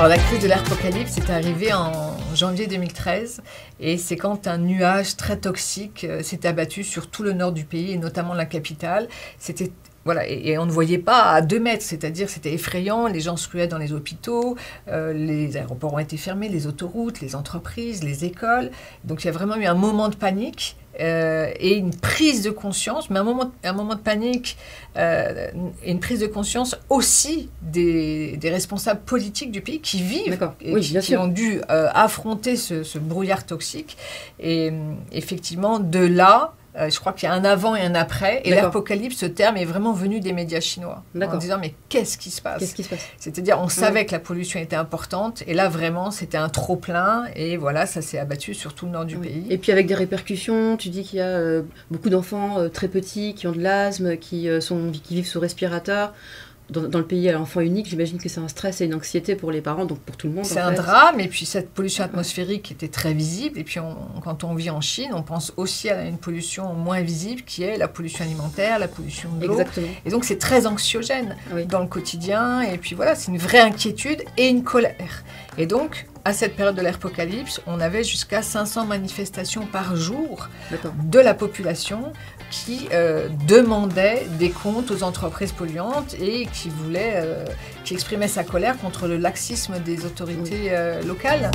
Alors la crise de l'apocalypse est arrivée en janvier 2013 et c'est quand un nuage très toxique s'est abattu sur tout le nord du pays et notamment la capitale. C'était voilà, et on ne voyait pas à 2 mètres, c'est-à-dire c'était effrayant, les gens se ruaient dans les hôpitaux, les aéroports ont été fermés, les autoroutes, les entreprises, les écoles. Donc il y a vraiment eu un moment de panique et une prise de conscience, mais un moment de panique et une prise de conscience aussi des responsables politiques du pays qui vivent et oui, qui ont dû affronter ce brouillard toxique. Et effectivement, de là... je crois qu'il y a un avant et un après. Et l'apocalypse, ce terme est vraiment venu des médias chinois. En disant, mais qu'est-ce qui se passe? C'est-à-dire, on savait que la pollution était importante. Et là, vraiment, c'était un trop-plein. Et voilà, ça s'est abattu sur tout le nord du pays. Et puis avec des répercussions, tu dis qu'il y a beaucoup d'enfants très petits qui ont de l'asthme, qui vivent sous respirateur. Dans le pays à l'enfant unique, j'imagine que c'est un stress et une anxiété pour les parents, donc pour tout le monde. C'est un drame, et puis cette pollution atmosphérique était très visible. Et puis quand on vit en Chine, on pense aussi à une pollution moins visible, qui est la pollution alimentaire, la pollution de l'eau. Exactement. Et donc c'est très anxiogène dans le quotidien. Et puis voilà, c'est une vraie inquiétude et une colère. Et donc, à cette période de l'apocalypse, on avait jusqu'à 500 manifestations par jour de la population qui demandait des comptes aux entreprises polluantes et qui exprimait sa colère contre le laxisme des autorités locales.